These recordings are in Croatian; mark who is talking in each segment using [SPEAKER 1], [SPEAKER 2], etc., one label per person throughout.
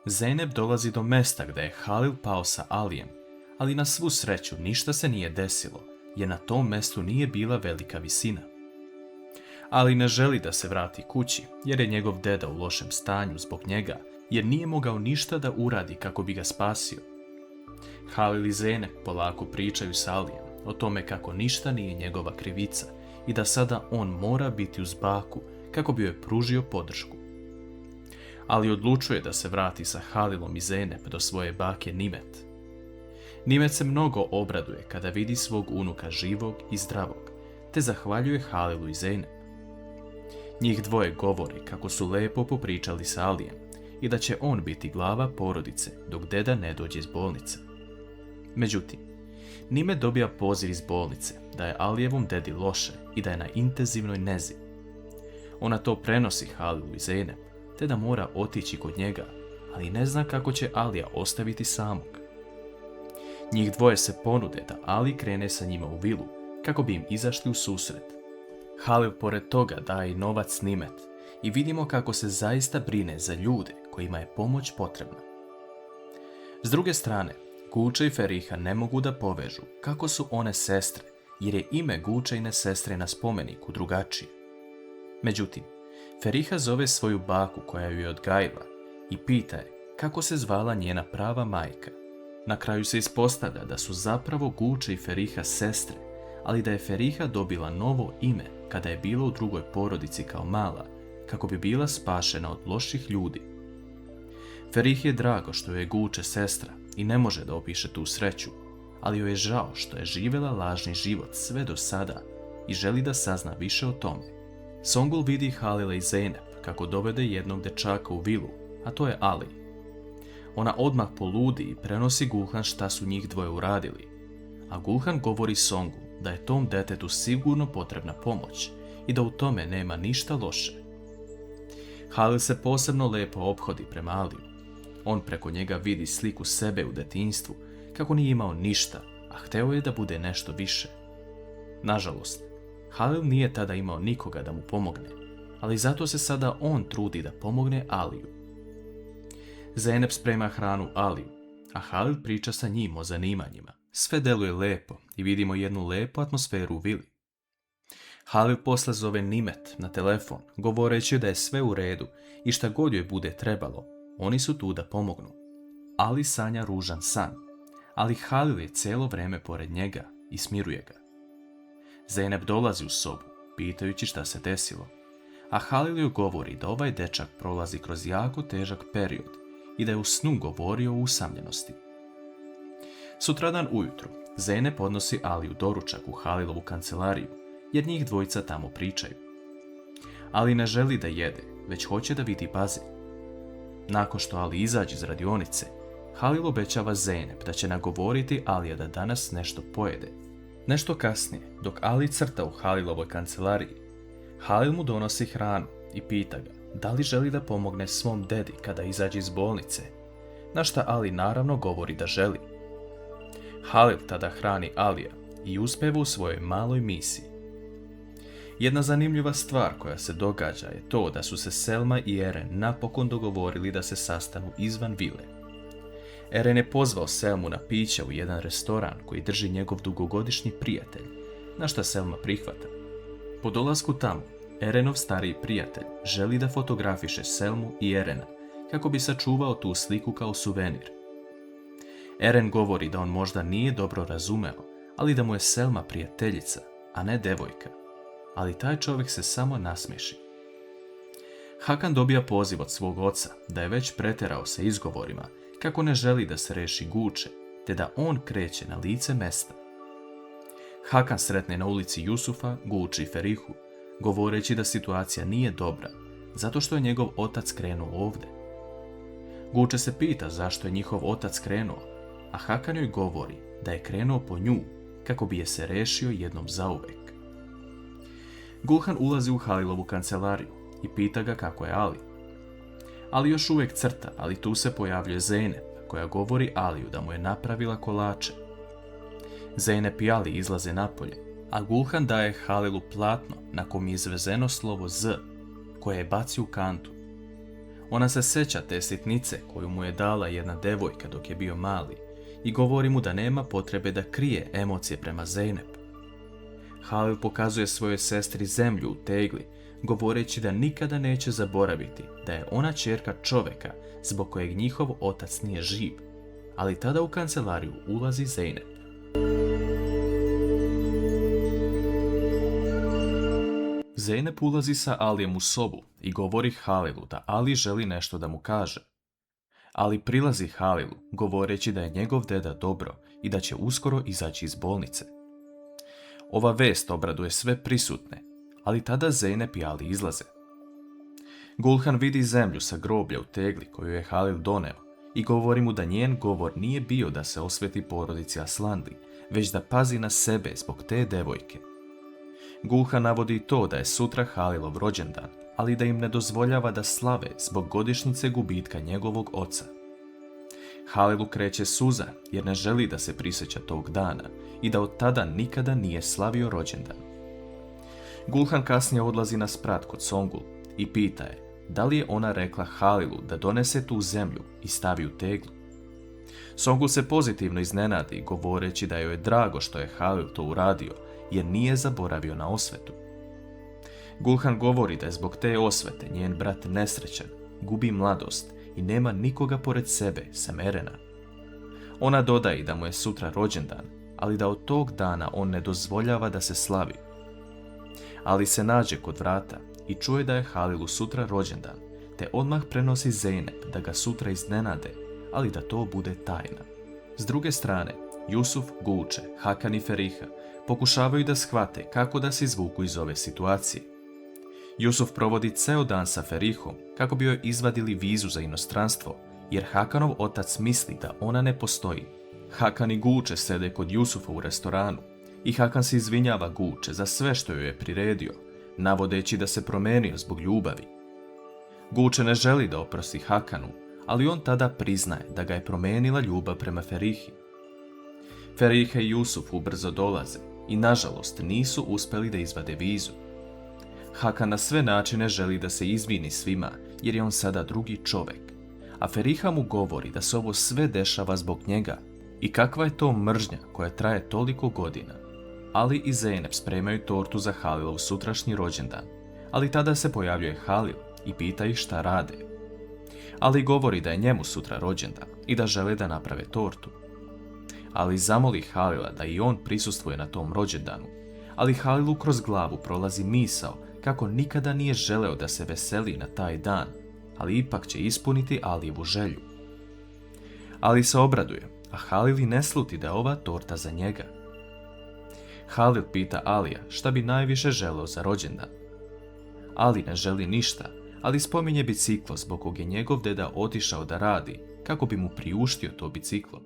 [SPEAKER 1] Zeynep dolazi do mesta gdje je Halil pao sa Alijem, ali na svu sreću ništa se nije desilo, jer na tom mestu nije bila velika visina. Ali ne želi da se vrati kući, jer je njegov deda u lošem stanju zbog njega, jer nije mogao ništa da uradi kako bi ga spasio. Halil i Zeynep polako pričaju s Alijem o tome kako ništa nije njegova krivica i da sada on mora biti uz baku kako bi joj pružio podršku. Ali odlučuje da se vrati sa Halilom i Zeynep do svoje bake Nimet. Nimet se mnogo obraduje kada vidi svog unuka živog i zdravog, te zahvaljuje Halilu i Zeynep. Njih dvoje govori kako su lepo popričali s Alijem i da će on biti glava porodice dok deda ne dođe iz bolnice. Međutim, Nimet dobija poziv iz bolnice da je Alijevom dedi loše i da je na intenzivnoj nezi. Ona to prenosi Halilu i Zeynep, te da mora otići kod njega, ali ne zna kako će Alija ostaviti samog. Njih dvoje se ponude da Ali krene sa njima u vilu kako bi im izašli u susret. Halil pored toga daje i novac Nimet i vidimo kako se zaista brine za ljude kojima je pomoć potrebna. S druge strane, Guča i Feriha ne mogu da povežu kako su one sestre, jer je ime Gučajine sestre na spomeniku drugačije. Međutim, Feriha zove svoju baku koja ju je odgajila i pita je kako se zvala njena prava majka. Na kraju se ispostavlja da su zapravo Guča i Feriha sestre, ali da je Feriha dobila novo ime kada je bila u drugoj porodici kao mala, kako bi bila spašena od loših ljudi. Ferihi je drago što joj je Guča sestra i ne može da opiše tu sreću, ali joj je žao što je živjela lažni život sve do sada i želi da sazna više o tome. Songul vidi Halila i Zeynep kako dovede jednog dečaka u vilu, a to je Ali. Ona odmah poludi i prenosi Gulhan šta su njih dvoje uradili, a Gulhan govori Songu da je tom detetu sigurno potrebna pomoć i da u tome nema ništa loše. Halil se posebno lepo ophodi prema Aliju. On preko njega vidi sliku sebe u detinjstvu, kako nije imao ništa, a hteo je da bude nešto više. Nažalost, Halil nije tada imao nikoga da mu pomogne, ali zato se sada on trudi da pomogne Aliju. Zeynep sprema hranu Aliju, a Halil priča sa njim o zanimanjima. Sve deluje lepo i vidimo jednu lepu atmosferu u vili. Halil posle zove Nimet na telefon, govoreći da je sve u redu i šta god joj bude trebalo, oni su tu da pomognu. Ali sanja ružan san, ali Halil je cijelo vreme pored njega i smiruje ga. Zeynep dolazi u sobu, pitajući šta se desilo, a Halil joj govori da ovaj dečak prolazi kroz jako težak period i da je u snu govorio o usamljenosti. Sutradan ujutru, Zeynep podnosi Aliju doručak u Halilovu kancelariju, jer njih dvojica tamo pričaju. Ali ne želi da jede, već hoće da vidi Bazil. Nakon što Ali izađe iz radionice, Halil obećava Zeynep da će nagovoriti Alija da danas nešto pojede. Nešto kasnije, dok Ali crta u Halilovoj kancelariji, Halil mu donosi hranu i pita ga da li želi da pomogne svom dedi kada izađe iz bolnice, na šta Ali naravno govori da želi. Halil tada hrani Alija i uspeva u svojoj maloj misiji. Jedna zanimljiva stvar koja se događa je to da su se Selma i Eren napokon dogovorili da se sastanu izvan vile. Eren je pozvao Selmu na piće u jedan restoran koji drži njegov dugogodišnji prijatelj, na šta Selma prihvata. Po dolasku tamo, Erenov stariji prijatelj želi da fotografiše Selmu i Erena kako bi sačuvao tu sliku kao suvenir. Eren govori da on možda nije dobro razumeo, ali da mu je Selma prijateljica, a ne devojka. Ali taj čovjek se samo nasmiješi. Hakan dobija poziv od svog oca da je već preterao sa izgovorima kako ne želi da se reši Guče, te da on kreće na lice mesta. Hakan sretne na ulici Jusufa, Guči i Ferihu, govoreći da situacija nije dobra, zato što je njegov otac krenuo ovdje. Guče se pita zašto je njihov otac krenuo, a Hakan joj govori da je krenuo po nju kako bi je se rešio jednom zauvek. Gulhan ulazi u Halilovu kancelariju i pita ga kako je Ali. Ali još uvijek crta, ali tu se pojavljuje Zeynep koja govori Aliju da mu je napravila kolače. Zeynep i Ali izlaze napolje, a Gulhan daje Halilu platno na kom je izvezeno slovo Z koje je bacio u kantu. Ona se sjeća te sitnice koju mu je dala jedna devojka dok je bio mali i govori mu da nema potrebe da krije emocije prema Zeynep. Halil pokazuje svojoj sestri zemlju u tegli, govoreći da nikada neće zaboraviti da je ona ćerka čovjeka zbog kojeg njihov otac nije živ, ali tada u kancelariju ulazi Zeynep. Zeynep ulazi sa Alijem u sobu i govori Halilu da Ali želi nešto da mu kaže. Ali prilazi Halilu govoreći da je njegov deda dobro i da će uskoro izaći iz bolnice. Ova vest obraduje sve prisutne, ali tada Zeynep i Ali izlaze. Gulhan vidi zemlju sa groblja u tegli koju je Halil doneo i govori mu da njen govor nije bio da se osveti porodici Aslanli, već da pazi na sebe zbog te devojke. Gulhan navodi to da je sutra Halilov rođendan, ali da im ne dozvoljava da slave zbog godišnjice gubitka njegovog oca. Halilu kreće suza jer ne želi da se prisjeća tog dana i da od tada nikada nije slavio rođendan. Gulhan kasnije odlazi na sprat kod Songul i pita je da li je ona rekla Halilu da donese tu zemlju i stavi u teglu. Songul se pozitivno iznenadi govoreći da joj je drago što je Halil to uradio jer nije zaboravio na osvetu. Gulhan govori da je zbog te osvete njen brat nesrećan, gubi mladost i nema nikoga pored sebe sem Erena. Ona dodaje da mu je sutra rođendan, ali da od tog dana on ne dozvoljava da se slavi. Ali se nađe kod vrata i čuje da je Halilu sutra rođendan, te odmah prenosi Zeynep da ga sutra iznenade, ali da to bude tajna. S druge strane, Jusuf, Gulče, Hakan i Feriha pokušavaju da shvate kako da se izvuku iz ove situacije. Jusuf provodi ceo dan sa Ferihom kako bi joj izvadili vizu za inostranstvo, jer Hakanov otac misli da ona ne postoji. Hakan i Gulče sede kod Jusufa u restoranu i Hakan se izvinjava Gulče za sve što joj je priredio, navodeći da se promenio zbog ljubavi. Gulče ne želi da oprosti Hakanu, ali on tada priznaje da ga je promenila ljubav prema Ferihi. Feriha i Jusuf ubrzo dolaze i nažalost nisu uspjeli da izvade vizu. Hakan na sve načine želi da se izvini svima jer je on sada drugi čovjek, a Feriha mu govori da se ovo sve dešava zbog njega i kakva je to mržnja koja traje toliko godina. Ali i Zeynep spremaju tortu za Halilov sutrašnji rođendan, ali tada se pojavljuje Halil i pita ih šta rade. Ali govori da je njemu sutra rođendan i da žele da naprave tortu. Ali zamoli Halila da i on prisustvuje na tom rođendanu, ali Halilu kroz glavu prolazi misao kako nikada nije želeo da se veseli na taj dan, ali ipak će ispuniti Alijevu želju. Ali se obraduje, a Halil i ne sluti da je ova torta za njega. Halil pita Alija šta bi najviše želeo za rođendan. Ali ne želi ništa, ali spominje biciklo zbog kog je njegov deda otišao da radi kako bi mu priuštio to biciklo.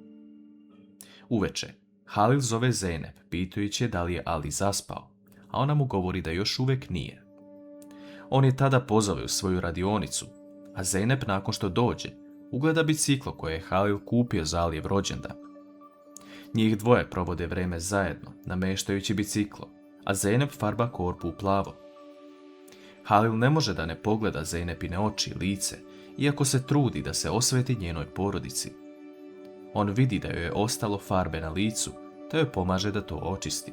[SPEAKER 1] Uveče, Halil zove Zeynep pitajući je da li je Ali zaspao, a ona mu govori da još uvijek nije. On je tada pozove u svoju radionicu, a Zeynep nakon što dođe ugleda biciklo koje je Halil kupio za Alijev rođendan. Njih dvoje provode vreme zajedno, nameštajući biciklo, a Zeynep farba korpu u plavo. Halil ne može da ne pogleda Zeynepine oči i lice, iako se trudi da se osveti njenoj porodici. On vidi da joj je ostalo farbe na licu, te joj pomaže da to očisti.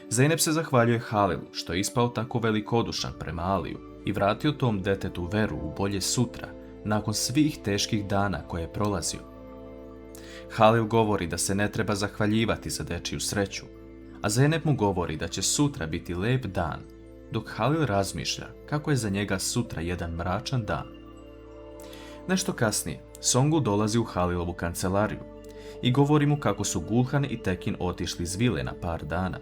[SPEAKER 1] Zeynep se zahvaljuje Halilu što je ispao tako velikodušan prema Aliju i vratio tom detetu veru u bolje sutra, nakon svih teških dana koje je prolazio. Halil govori da se ne treba zahvaljivati za dečiju sreću, a Zeynep mu govori da će sutra biti lep dan, dok Halil razmišlja kako je za njega sutra jedan mračan dan. Nešto kasnije, Songul dolazi u Halilovu kancelariju i govori mu kako su Gulhan i Tekin otišli iz vile na par dana.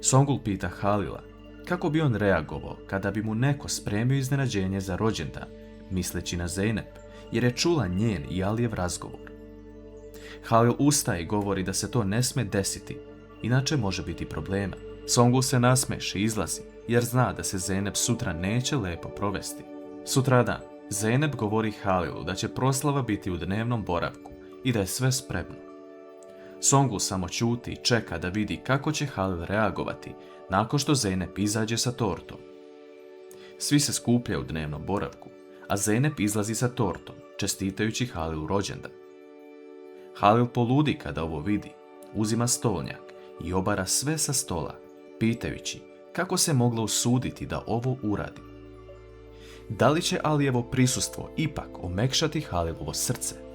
[SPEAKER 1] Songul pita Halila kako bi on reagovao kada bi mu neko spremio iznenađenje za rođendan, misleći na Zeynep, jer je čula njen i Alijev razgovor. Halil ustaje i govori da se to ne sme desiti, inače može biti problema. Songul se nasmeše i izlazi, jer zna da se Zeynep sutra neće lepo provesti. Sutradan, Zeynep govori Halilu da će proslava biti u dnevnom boravku i da je sve spremno. Songul samo ćuti i čeka da vidi kako će Halil reagovati nakon što Zeynep izađe sa tortom. Svi se skupljaju u dnevnom boravku, a Zeynep izlazi sa tortom, čestitajući Halilu rođendan. Halil poludi kada ovo vidi, uzima stolnjak i obara sve sa stola, pitajući kako se moglo usuditi da ovo uradi. Da li će Alijevo prisustvo ipak omekšati Halilovo srce?